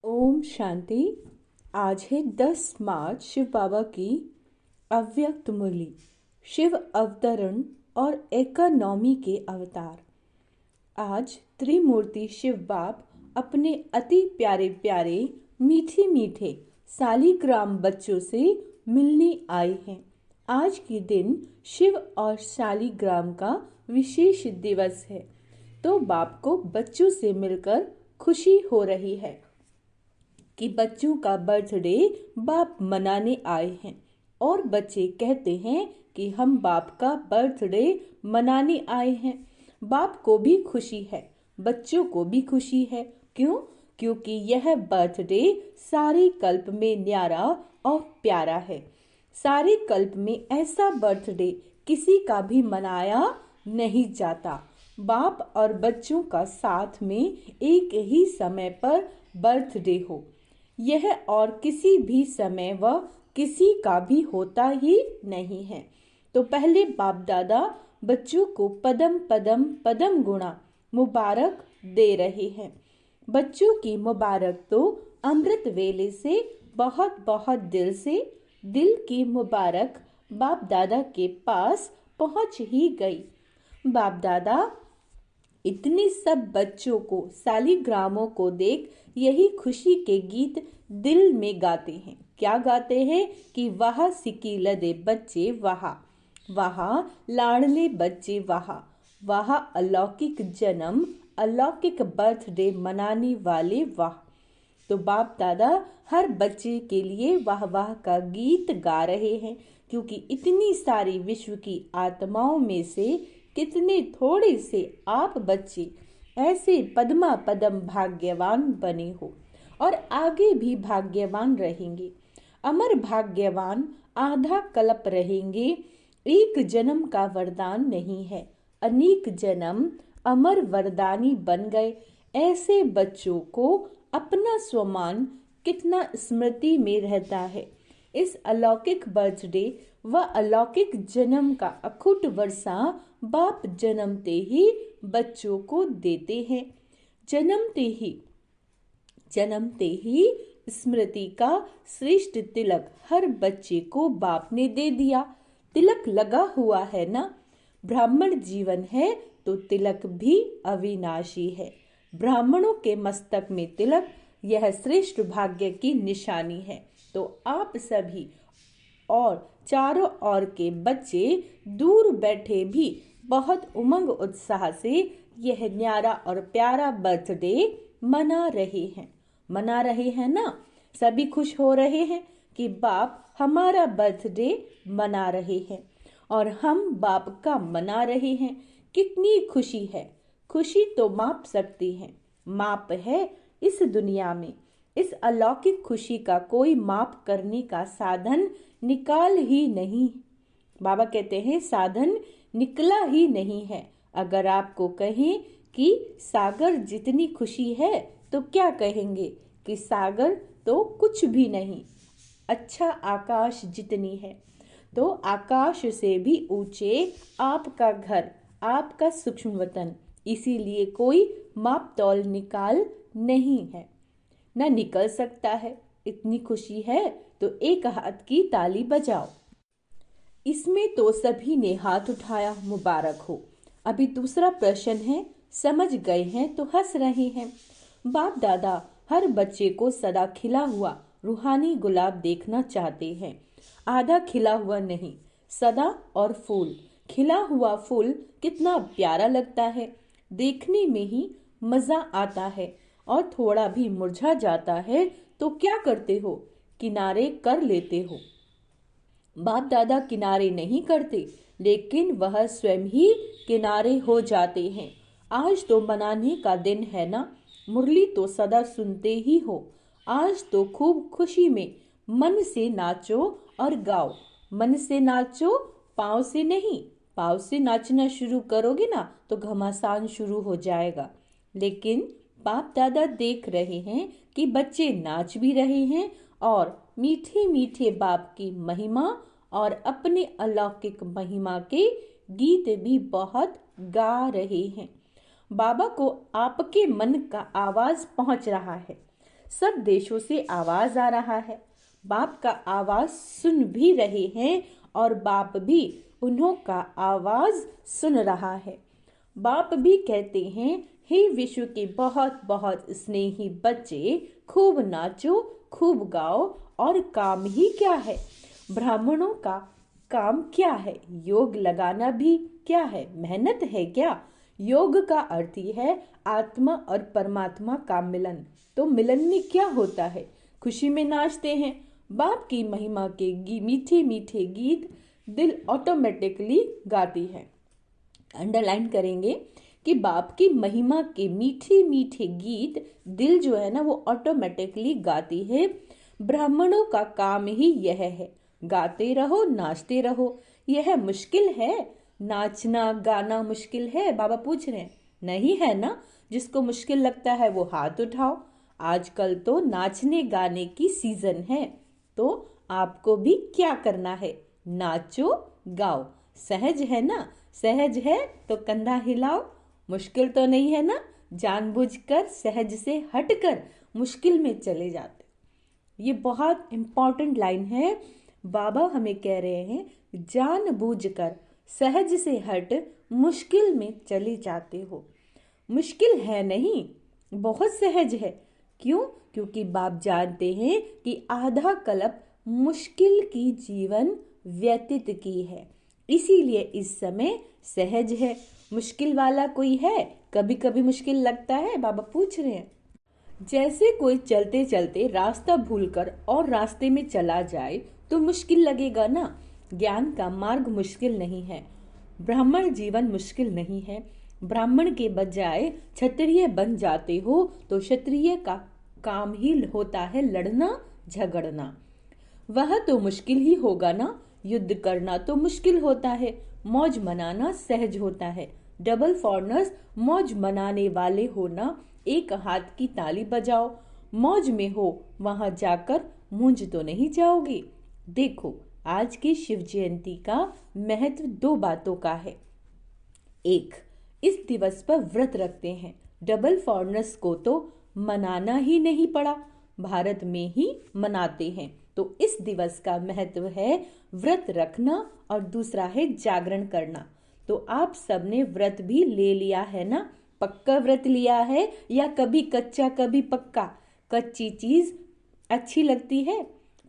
ओम शांति। आज है 10 मार्च, शिव बाबा की अव्यक्त मुरली, शिव अवतरण और एकानॉमी के अवतार। आज त्रिमूर्ति शिव बाप अपने अति प्यारे प्यारे मीठे मीठे शालिग्राम बच्चों से मिलने आए हैं। आज के दिन शिव और शालिग्राम का विशेष दिवस है, तो बाप को बच्चों से मिलकर खुशी हो रही है कि बच्चों का बर्थडे बाप मनाने आए हैं। और बच्चे कहते हैं कि हम बाप का बर्थडे मनाने आए हैं। बाप को भी खुशी है, बच्चों को भी खुशी है। क्यों? क्योंकि यह बर्थडे सारे कल्प में न्यारा और प्यारा है। सारे कल्प में ऐसा बर्थडे किसी का भी मनाया नहीं जाता। बाप और बच्चों का साथ में एक ही समय पर बर्थडे हो, यह और किसी भी समय व किसी का भी होता ही नहीं है। तो पहले बाप दादा बच्चों को पदम पदम पदम गुणा मुबारक दे रहे हैं। बच्चों की मुबारक तो अमृत वेले से बहुत बहुत दिल से, दिल की मुबारक बाप दादा के पास पहुंच ही गई। बाप दादा इतने सब बच्चों को, शालिग्रामों को देख यही खुशी के गीत दिल में गाते हैं। क्या गाते हैं कि वहाँ सिकीलदे बच्चे वहाँ, वहाँ लाडले बच्चे वहाँ, वहाँ अलौकिक जन्म, अलौकिक बर्थडे मनाने वाले वाह। तो बाप दादा हर बच्चे के लिए वाह वाह का गीत गा रहे हैं, क्योंकि इतनी सारी विश्व की आत्माओं में से कितने थोड़े से आप बच्चे ऐसे पद्मा पदम भाग्यवान बने हो और आगे भी भाग्यवान रहेंगे। अमर भाग्यवान आधा कल्प रहेंगे। एक जन्म का वरदान नहीं है, अनेक जन्म अमर वरदानी बन गए। ऐसे बच्चों को अपना स्वमान कितना स्मृति में रहता है। इस अलौकिक बर्थडे व अलौकिक जन्म का अखुट वर्षा बाप जन्मते ही बच्चों को देते हैं। जन्मते ही स्मृति का श्रेष्ठ तिलक हर बच्चे को बाप ने दे दिया। तिलक लगा हुआ है ना। ब्राह्मण जीवन है तो तिलक भी अविनाशी है। ब्राह्मणों के मस्तक में तिलक, यह श्रेष्ठ भाग्य की निशानी है। तो आप सभी और चारों ओर के बच्चे दूर बैठे भी बहुत उमंग उत्साह से यह न्यारा और प्यारा बर्थडे मना रहे हैं ना। सभी खुश हो रहे हैं कि बाप हमारा बर्थडे मना रहे हैं और हम बाप का मना रहे हैं। कितनी खुशी है। खुशी तो माप सकती है, माप है इस दुनिया में। इस अलौकिक खुशी का कोई माप करने का साधन निकाल ही नहीं। बाबा कहते हैं साधन निकला ही नहीं है। अगर आपको कहें कि सागर जितनी खुशी है तो क्या कहेंगे कि सागर तो कुछ भी नहीं। अच्छा आकाश जितनी है तो आकाश से भी ऊंचे आपका घर, आपका सूक्ष्म वतन। इसीलिए कोई माप तौल निकाल नहीं है, न निकल सकता है। इतनी खुशी है तो एक हाथ की ताली बजाओ। इसमें तो सभी ने हाथ उठाया, मुबारक हो। अभी दूसरा प्रश्न है, समझ गए हैं तो हंस रहे हैं। बाप दादा हर बच्चे को सदा खिला हुआ रूहानी गुलाब देखना चाहते हैं, आधा खिला हुआ नहीं, सदा। और फूल, खिला हुआ फूल कितना प्यारा लगता है, देखने में ही मजा आता है। और थोड़ा भी मुरझा जाता है तो क्या करते हो? किनारे कर लेते हो। बाप दादा किनारे नहीं करते, लेकिन वह स्वयं ही किनारे हो जाते हैं। आज तो मनाने का दिन है ना। मुरली तो सदा सुनते ही हो। आज तो खूब खुशी में मन से नाचो और गाओ। मन से नाचो, पाँव से नहीं। पाँव से नाचना शुरू करोगे ना तो घमासान शुरू हो जाएगा। लेकिन बाप दादा देख रहे हैं कि बच्चे नाच भी रहे हैं और मीठे मीठे बाप की महिमा और अपने अलौकिक महिमा के गीत भी बहुत गा रहे हैं। बाबा को आपके मन का आवाज पहुंच रहा है। सब देशों से आवाज आ रहा है। बाप का आवाज सुन भी रहे हैं और बाप भी उन्हों का आवाज सुन रहा है। बाप भी कहते हैं, हे विश्व के बहुत बहुत स्नेही बच्चे, खूब नाचो, खूब गाओ, और काम ही क्या है? ब्राह्मणों का काम क्या है? योग लगाना भी क्या है? मेहनत है क्या? योग का अर्थ ही है आत्मा और परमात्मा का मिलन। तो मिलन में क्या होता है? खुशी में नाचते हैं। बाप की महिमा के मीठे मीठे गीत दिल ऑटोमेटिकली गाती है। अंडरलाइन करेंगे कि बाप की महिमा के मीठे मीठे गीत दिल जो है ना वो ऑटोमेटिकली गाती है। ब्राह्मणों का काम ही यह है, गाते रहो, नाचते रहो। यह मुश्किल है? नाचना गाना मुश्किल है? बाबा पूछ रहे हैं। नहीं है ना? जिसको मुश्किल लगता है वो हाथ उठाओ। आजकल तो नाचने गाने की सीजन है, तो आपको भी क्या करना है? नाचो गाओ। सहज है ना? सहज है तो कंधा हिलाओ। मुश्किल तो नहीं है ना? जानबूझकर सहज से हटकर मुश्किल में चले जाते। ये बहुत इंपॉर्टेंट लाइन है। बाबा हमें कह रहे हैं जानबूझकर सहज से हट मुश्किल में चले जाते हो। मुश्किल है नहीं, बहुत सहज है। क्यों? क्योंकि बाप जानते हैं कि आधा कल्प मुश्किल की जीवन व्यतीत की है, इसीलिए इस समय सहज है। मुश्किल वाला कोई है? कभी कभी मुश्किल लगता है? बाबा पूछ रहे हैं। जैसे कोई चलते चलते रास्ता भूलकर और रास्ते में चला जाए तो मुश्किल लगेगा ना। ज्ञान का मार्ग मुश्किल नहीं है, ब्राह्मण जीवन मुश्किल नहीं है। ब्राह्मण के बजाय क्षत्रिय बन जाते हो तो क्षत्रिय का काम ही होता है लड़ना झगड़ना। वह तो मुश्किल ही होगा ना। युद्ध करना तो मुश्किल होता है, मौज मनाना सहज होता है। डबल फॉरनर्स मौज मनाने वाले होना, एक हाथ की ताली बजाओ। मौज में हो वहां जाकर मूंज तो नहीं जाओगे। देखो, आज की शिव जयंती का महत्व दो बातों का है। एक, इस दिवस पर व्रत रखते हैं। डबल फॉरनर्स को तो मनाना ही नहीं पड़ा, भारत में ही मनाते हैं। तो इस दिवस का महत्व है व्रत रखना और दूसरा है जागरण करना। तो आप सबने व्रत भी ले लिया है ना? पक्का व्रत लिया है या कभी कच्चा कभी पक्का? कच्ची चीज अच्छी लगती है,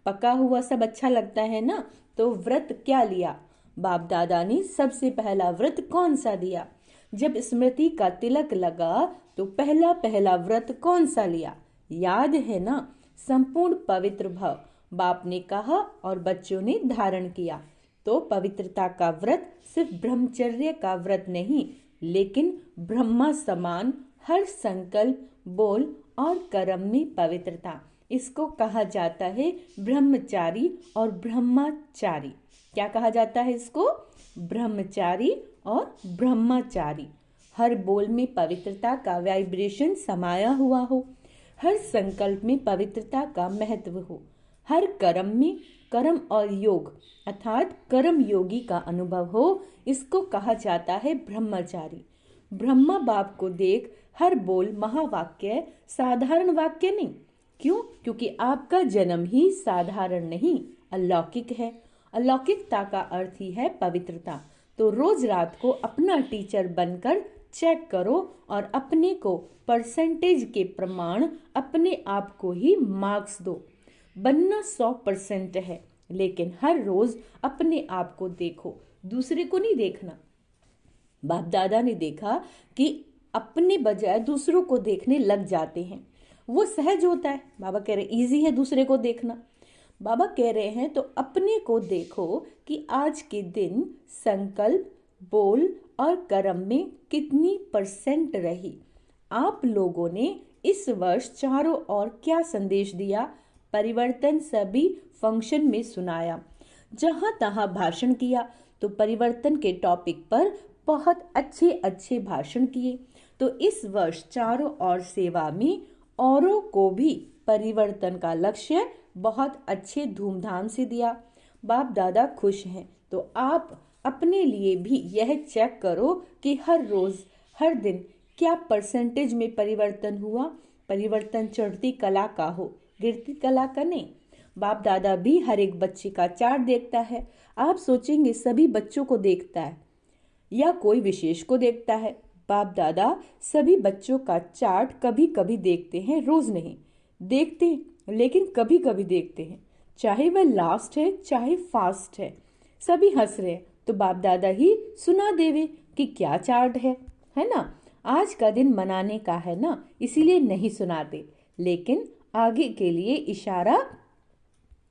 पका हुआ सब अच्छा लगता है ना। तो व्रत क्या लिया? बाप दादा ने सबसे पहला व्रत कौन सा दिया? जब स्मृति का तिलक लगा तो पहला पहला व्रत कौन सा लिया? याद है ना? संपूर्ण पवित्र भव, बाप ने कहा और बच्चों ने धारण किया। तो पवित्रता का व्रत सिर्फ ब्रह्मचर्य का व्रत नहीं, लेकिन ब्रह्मा समान हर संकल्प, बोल और कर्म में पवित्रता। इसको कहा जाता है ब्रह्मचारी और ब्रह्मचारी। क्या कहा जाता है इसको? ब्रह्मचारी और ब्रह्मचारी। हर बोल में पवित्रता का वाइब्रेशन समाया हुआ हो, हर संकल्प में पवित्रता का महत्व हो, हर कर्म में कर्म और योग अर्थात कर्म योगी का अनुभव हो। इसको कहा जाता है ब्रह्मचारी। ब्रह्मा बाप को देख हर बोल महावाक्य, साधारण वाक्य नहीं। क्यों? क्योंकि आपका जन्म ही साधारण नहीं, अलौकिक है। अलौकिकता का अर्थ ही है पवित्रता। तो रोज रात को अपना टीचर बनकर चेक करो और अपने को परसेंटेज के प्रमाण अपने आप को ही मार्क्स दो। बनना 100% है, लेकिन हर रोज अपने आप को देखो, दूसरे को नहीं देखना। बाप दादा ने देखा कि अपने बजाय दूसरों को देखने लग जाते हैं, वो सहज होता है। बाबा कह रहे इजी है दूसरे को देखना। बाबा कह रहे हैं तो अपने को देखो कि आज के दिन संकल्प, बोल और कर्म में कितनी % रही। आप लोगों ने इस वर्ष चारों ओर क्या संदेश दिया? परिवर्तन सभी फंक्शन में सुनाया, जहां तहां भाषण किया। तो परिवर्तन के टॉपिक पर बहुत अच्छे अच्छे भाषण किए। तो इस वर्ष चारों ओर सेवा में औरों को भी परिवर्तन का लक्ष्य बहुत अच्छे धूमधाम से दिया। बाप दादा खुश हैं, तो आप अपने लिए भी यह चेक करो कि हर रोज हर दिन क्या % में परिवर्तन हुआ। परिवर्तन चढ़ती कला का हो, गिरती कला का नहीं। बाप दादा भी हर एक बच्चे का चार्ट देखता है। आप सोचेंगे सभी बच्चों को देखता है या कोई विशेष को देखता है। बाप दादा सभी बच्चों का चार्ट कभी कभी देखते हैं, रोज नहीं देखते, लेकिन कभी कभी देखते हैं। चाहे वह लास्ट है चाहे फास्ट है, सभी हंस रहे हैं तो बाप दादा ही सुना देवे कि क्या चार्ट है ना। आज का दिन मनाने का है ना, इसीलिए नहीं सुनाते, लेकिन आगे के लिए इशारा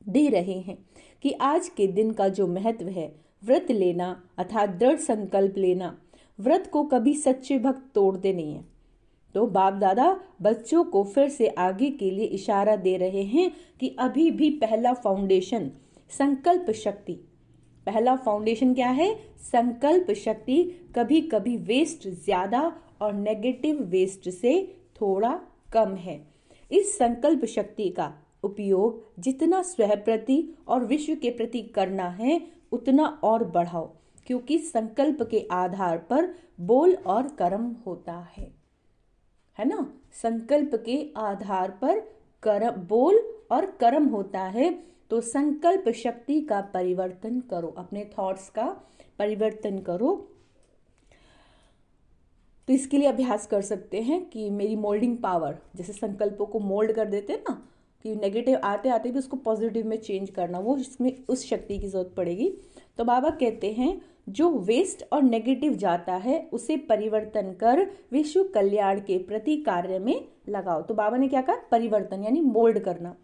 दे रहे हैं कि आज के दिन का जो महत्व है, व्रत लेना अर्थात दृढ़ संकल्प लेना। व्रत को कभी सच्चे भक्त तोड़ते नहीं है। तो बाप दादा बच्चों को फिर से आगे के लिए इशारा दे रहे हैं कि अभी भी पहला फाउंडेशन संकल्प शक्ति, पहला फाउंडेशन क्या है? संकल्प शक्ति कभी कभी वेस्ट ज्यादा और नेगेटिव वेस्ट से थोड़ा कम है। इस संकल्प शक्ति का उपयोग जितना स्वयं प्रति और विश्व के प्रति करना है उतना और बढ़ाओ, क्योंकि संकल्प के आधार पर बोल और कर्म होता है ना। संकल्प के आधार पर कर्म, बोल और कर्म होता है। तो संकल्प शक्ति का परिवर्तन करो, अपने थॉट्स का परिवर्तन करो। तो इसके लिए अभ्यास कर सकते हैं कि मेरी मोल्डिंग पावर, जैसे संकल्पों को मोल्ड कर देते हैं ना, कि नेगेटिव आते आते भी उसको पॉजिटिव में चेंज करना, वो इसमें उस शक्ति की जरूरत पड़ेगी। तो बाबा कहते हैं जो वेस्ट और नेगेटिव जाता है उसे परिवर्तन कर विश्व कल्याण के प्रति कार्य में लगाओ। तो बाबा ने क्या कहा? परिवर्तन यानी मोल्ड करना।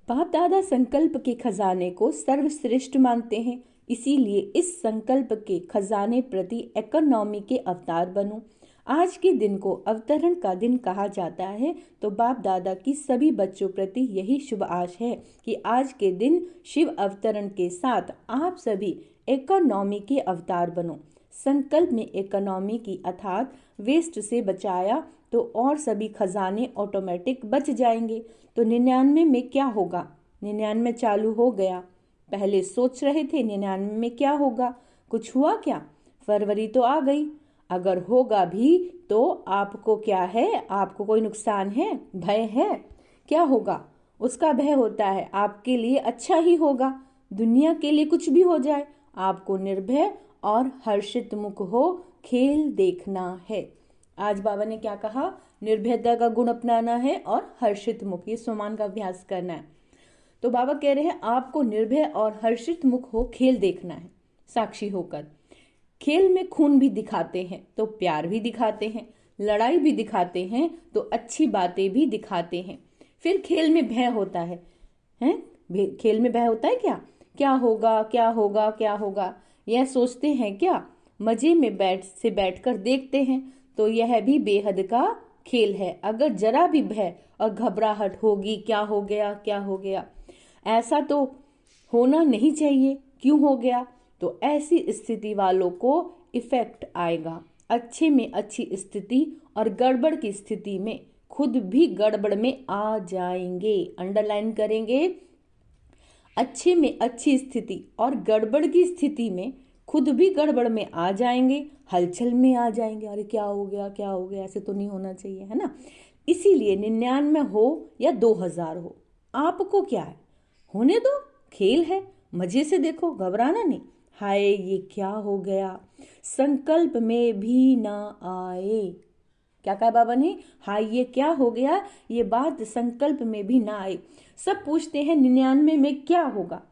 बाप दादा संकल्प के खजाने को सर्वश्रेष्ठ मानते हैं, इसीलिए इस संकल्प के खजाने प्रति इकोनॉमी के अवतार बनो। आज के दिन को अवतरण का दिन कहा जाता है। तो बाप दादा की सभी बच्चों प्रति यही शुभ आश है कि आज के दिन शिव अवतरण के साथ आप सभी इकोनॉमी के अवतार बनो। संकल्प में इकोनॉमी की अर्थात वेस्ट से बचाया तो और सभी खजाने ऑटोमेटिक बच जाएंगे। तो 99 में क्या होगा? 99 चालू हो गया। पहले सोच रहे थे 99 में क्या होगा, कुछ हुआ क्या? फरवरी तो आ गई। अगर होगा भी तो आपको क्या है? आपको कोई नुकसान है, भय है? क्या होगा? उसका भय होता है आपके लिए अच्छा ही होगा, दुनिया के लिए कुछ भी हो जाए, आपको निर्भय और हर्षित मुख हो खेल देखना है। आज बाबा ने क्या कहा? निर्भयता का गुण अपनाना है और हर्षित मुख, ये सम्मान का अभ्यास करना है। तो बाबा कह रहे हैं आपको निर्भय और हर्षित मुख हो खेल देखना है, साक्षी होकर। खेल में खून भी दिखाते हैं तो प्यार भी दिखाते हैं, लड़ाई भी दिखाते हैं तो अच्छी बातें भी दिखाते हैं। फिर खेल में भय होता है, खेल में भय होता है क्या? क्या होगा, क्या होगा, क्या होगा, यह सोचते हैं क्या? मजे में बैठकर देखते हैं तो यह भी बेहद का खेल है। अगर जरा भी भय और घबराहट होगी, क्या हो गया, क्या हो गया, ऐसा तो होना नहीं चाहिए, क्यों हो गया, तो ऐसी स्थिति वालों को इफेक्ट आएगा। अच्छे में अच्छी स्थिति और गड़बड़ की स्थिति में खुद भी गड़बड़ में आ जाएंगे। अंडरलाइन करेंगे, अच्छे में अच्छी स्थिति और गड़बड़ की स्थिति में खुद भी गड़बड़ में आ जाएंगे, हलचल में आ जाएंगे। अरे क्या हो गया, क्या हो गया, ऐसे तो नहीं होना चाहिए, है ना। इसीलिए 99 हो या 2000 हो, आपको क्या है, होने दो, खेल है, मजे से देखो, घबराना नहीं। हाय ये क्या हो गया, संकल्प में भी ना आए। क्या कहा बाबा ने? हाय ये क्या हो गया, ये बात संकल्प में भी ना आए। सब पूछते हैं 99 में क्या होगा,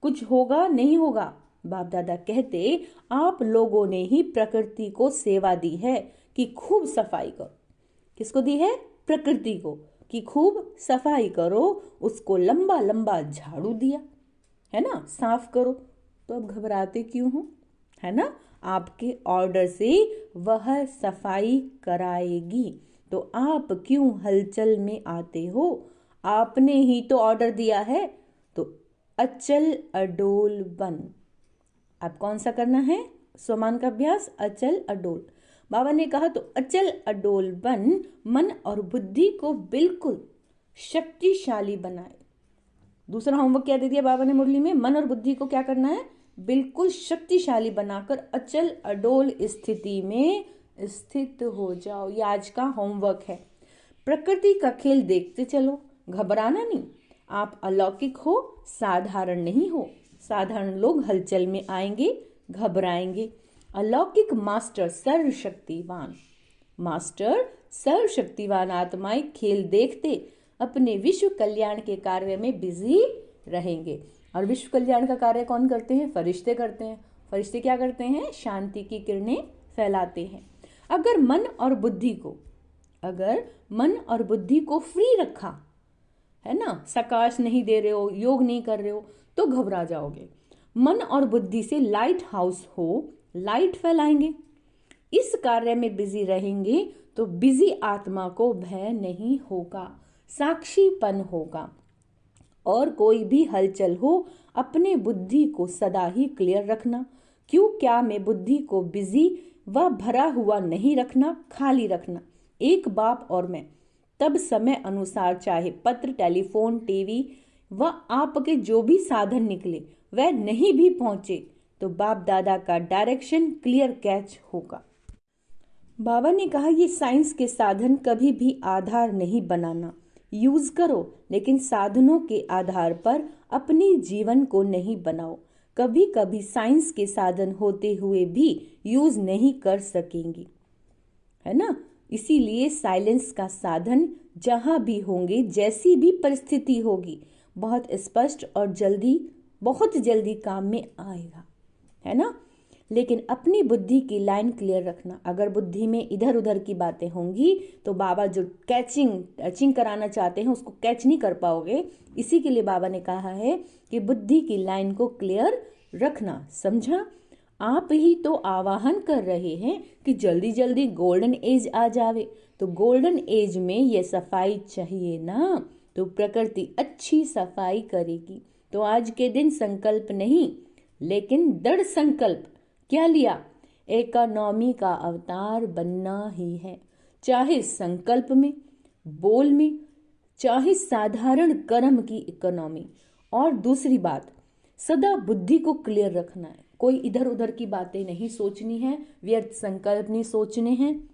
कुछ होगा नहीं होगा। बाप दादा कहते आप लोगों ने ही प्रकृति को सेवा दी है कि खूब सफाई करो। किसको दी है? प्रकृति को, कि खूब सफाई करो। उसको लंबा लंबा झाड़ू दिया है ना, साफ करो। तो अब घबराते क्यों हो, है ना। आपके ऑर्डर से वह सफाई कराएगी, तो आप क्यों हलचल में आते हो? आपने ही तो ऑर्डर दिया है। तो अचल अडोल बन। अब कौन सा करना है? स्वमान का अभ्यास, अचल अडोल। बाबा ने कहा तो अचल अडोल बन, मन और बुद्धि को बिल्कुल शक्तिशाली बनाए। दूसरा होमवर्क क्या दे दिया बाबा ने मुरली में? मन और बुद्धि को क्या करना है? बिल्कुल शक्तिशाली बनाकर अचल अडोल स्थिति में स्थित हो जाओ। ये आज का होमवर्क है। प्रकृति का खेल देखते चलो, घबराना नहीं। आप अलौकिक हो, साधारण नहीं हो। साधारण लोग हलचल में आएंगे, घबराएंगे। अलौकिक मास्टर सर्वशक्तिवान आत्माएं खेल देखते अपने विश्व कल्याण के कार्य में बिजी रहेंगे। और विश्व कल्याण का कार्य कौन करते हैं? फरिश्ते करते हैं। फरिश्ते क्या करते हैं? शांति की किरणें फैलाते हैं। अगर मन और बुद्धि को फ्री रखा है ना, सकाश नहीं दे रहे हो, योग नहीं कर रहे हो, तो घबरा जाओगे। मन और बुद्धि से लाइट हाउस हो, लाइट फैलाएंगे। इस कार्य में बिजी रहेंगे तो बिजी आत्मा को भय नहीं होगा, साक्षीपन होगा। और कोई भी हलचल हो, अपने बुद्धि को सदा ही क्लियर रखना। क्यों क्या में बुद्धि को बिजी व भरा हुआ नहीं रखना, खाली रखना। एक बाप और मैं तब समय अनुसार चाहे पत्र, टेलीफोन, टीवी व आपके जो भी साधन निकले वह नहीं भी पहुंचे तो बाप दादा का डायरेक्शन क्लियर कैच होगा। बाबा ने कहा, ये साइंस के साधन कभी भी आधार नहीं बनाना। यूज करो, लेकिन साधनों के आधार पर अपने जीवन को नहीं बनाओ। कभी कभी साइंस के साधन होते हुए भी यूज नहीं कर सकेंगी, है ना। इसीलिए साइलेंस का साधन जहां भी होंगे, जैसी भी परिस्थिति होगी, बहुत स्पष्ट और बहुत जल्दी काम में आएगा, है ना। लेकिन अपनी बुद्धि की लाइन क्लियर रखना। अगर बुद्धि में इधर उधर की बातें होंगी तो बाबा जो टचिंग कराना चाहते हैं उसको कैच नहीं कर पाओगे। इसी के लिए बाबा ने कहा है कि बुद्धि की लाइन को क्लियर रखना, समझा। आप ही तो आवाहन कर रहे हैं कि जल्दी जल्दी गोल्डन एज आ जावे, तो गोल्डन एज में ये सफाई चाहिए ना, तो प्रकृति अच्छी सफाई करेगी। तो आज के दिन संकल्प नहीं, लेकिन दृढ़ संकल्प क्या लिया? इकोनॉमी का अवतार बनना ही है, चाहे संकल्प में, बोल में, चाहे साधारण कर्म की इकोनॉमी। और दूसरी बात, सदा बुद्धि को क्लियर रखना है। कोई इधर उधर की बातें नहीं सोचनी है, व्यर्थ संकल्प नहीं सोचने हैं,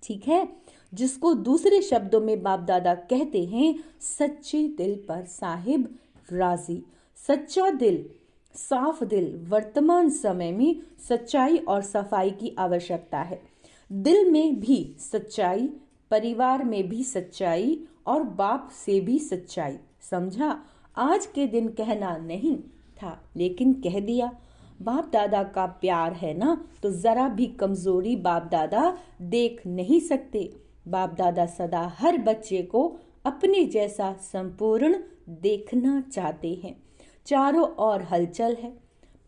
ठीक है। जिसको दूसरे शब्दों में बाप दादा कहते हैं, सच्चे दिल पर साहिब राजी। सच्चा दिल, साफ दिल। वर्तमान समय में सच्चाई और सफाई की आवश्यकता है। दिल में भी सच्चाई, परिवार में भी सच्चाई और बाप से भी सच्चाई, समझा। आज के दिन कहना नहीं था, लेकिन कह दिया। बाप दादा का प्यार है ना, तो जरा भी कमजोरी बाप दादा देख नहीं सकते। बाप दादा सदा हर बच्चे को अपने जैसा संपूर्ण देखना चाहते हैं। चारों ओर हलचल है,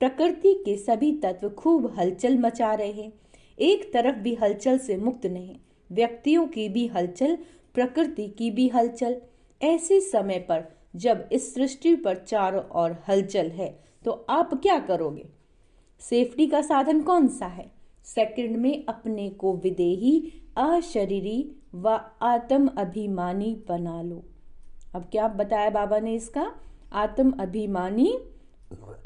प्रकृति के सभी तत्व खूब हलचल मचा रहे हैं। एक तरफ भी हलचल से मुक्त नहीं, व्यक्तियों की भी हलचल, प्रकृति की भी हलचल। ऐसे समय पर जब इस सृष्टि पर चारों ओर हलचल है, तो आप क्या करोगे? सेफ्टी का साधन कौन सा है? सेकंड में अपने को विदेही, अशरीरी व आत्म अभिमानी बना लो। अब क्या बताया बाबा ने इसका? आत्म अभिमानी,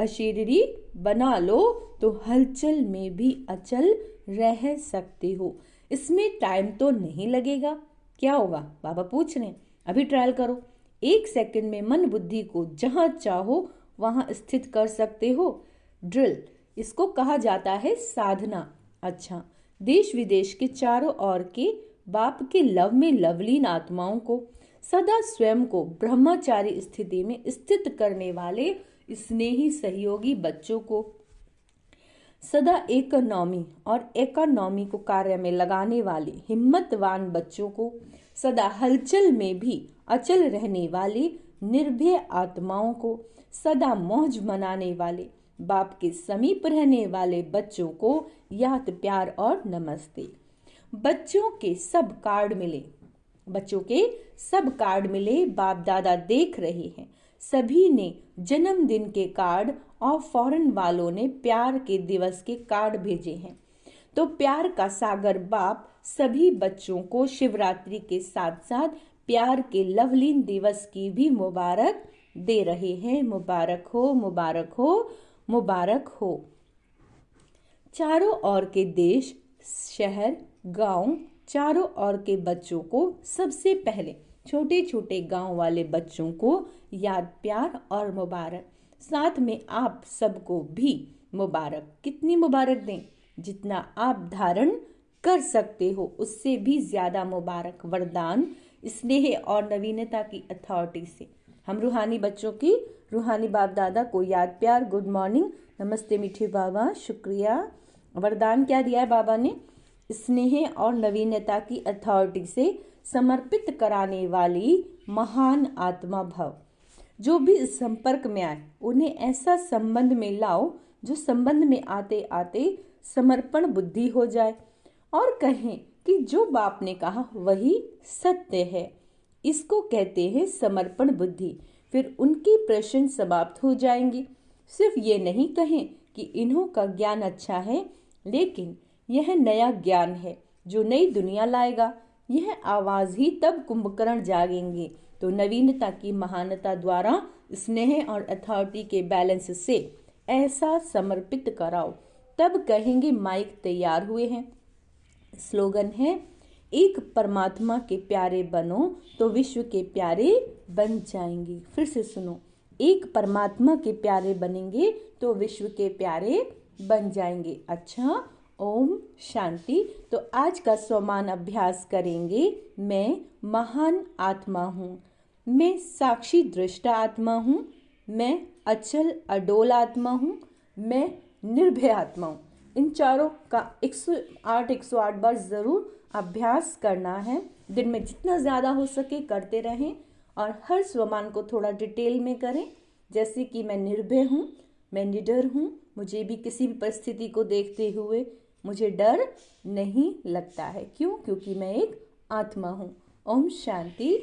अशरीरी बना लो तो हलचल में भी अचल रह सकते हो। इसमें टाइम तो नहीं लगेगा। क्या होगा? बाबा पूछ रहे हैं, अभी ट्रायल करो। 1 सेकंड में मन बुद्धि को जहां चाहो वहां स्थित कर सकते हो। ड्रिल, इसको कहा जाता है साधना। अच्छा, देश विदेश के चारों ओर के बाप के लव में लवलीन आत्माओं को, सदा स्वयं को ब्रह्मचारी स्थिति में स्थित करने वाले स्नेही सहयोगी बच्चों को, सदा इकोनॉमी को कार्य में लगाने वाले हिम्मतवान बच्चों को, सदा हलचल में भी अचल रहने वाले निर्भय आत्माओं को, सदा मौज मनाने वाले बाप के समीप रहने वाले बच्चों को याद प्यार और नमस्ते। बच्चों के सब कार्ड मिले, बाप दादा देख रहे हैं। सभी ने जन्मदिन के कार्ड और फॉरेन वालों ने प्यार के दिवस के कार्ड भेजे हैं। तो प्यार का सागर बाप सभी बच्चों को शिवरात्रि के साथ साथ प्यार के लवलीन दिवस की भी मुबारक दे रहे हैं। मुबारक हो, मुबारक हो, मुबारक हो। चारों ओर के देश शहर, गांव, चारों ओर के बच्चों को सबसे पहले छोटे छोटे गांव वाले बच्चों को याद, प्यार और मुबारक। साथ में आप सबको भी मुबारक। कितनी मुबारक दें? जितना आप धारण कर सकते हो उससे भी ज्यादा मुबारक वरदान स्नेह और नवीनता की अथॉरिटी से। हम रूहानी बच्चों की रूहानी बाप दादा को याद, प्यार, गुड मॉर्निंग, नमस्ते मीठे बाबा, शुक्रिया। वरदान क्या दिया है बाबा ने? स्नेह और नवीनता की अथॉरिटी से समर्पित कराने वाली महान आत्मा भव। जो भी इस संपर्क में आए उन्हें ऐसा संबंध में लाओ जो संबंध में आते आते समर्पण बुद्धि हो जाए और कहें कि जो बाप ने कहा वही सत्य है। इसको कहते हैं समर्पण बुद्धि। फिर उनके प्रश्न समाप्त हो जाएंगे। सिर्फ ये नहीं कहें कि इन्हों का ज्ञान अच्छा है, लेकिन यह नया ज्ञान है जो नई दुनिया लाएगा। यह आवाज ही तब कुंभकर्ण जागेंगे। तो नवीनता की महानता द्वारा स्नेह और अथॉरिटी के बैलेंस से ऐसा समर्पित कराओ, तब कहेंगे माइक तैयार हुए हैं। स्लोगन है, एक परमात्मा के प्यारे बनो तो विश्व के प्यारे बन जाएंगे। फिर से सुनो, एक परमात्मा के प्यारे बनेंगे तो विश्व के प्यारे बन जाएंगे। अच्छा, ओम शांति। तो आज का स्वमान अभ्यास करेंगे। मैं महान आत्मा हूँ, मैं साक्षी दृष्टा आत्मा हूँ, मैं अचल अडोल आत्मा हूँ, मैं निर्भय आत्मा हूँ। इन चारों का 108 बार जरूर अभ्यास करना है। दिन में जितना ज़्यादा हो सके करते रहें और हर स्वमान को थोड़ा डिटेल में करें। जैसे कि मैं निर्भय हूँ, मैं निडर हूँ, मुझे भी किसी भी परिस्थिति को देखते हुए मुझे डर नहीं लगता है। क्यों? क्योंकि मैं एक आत्मा हूँ। ओम शांति।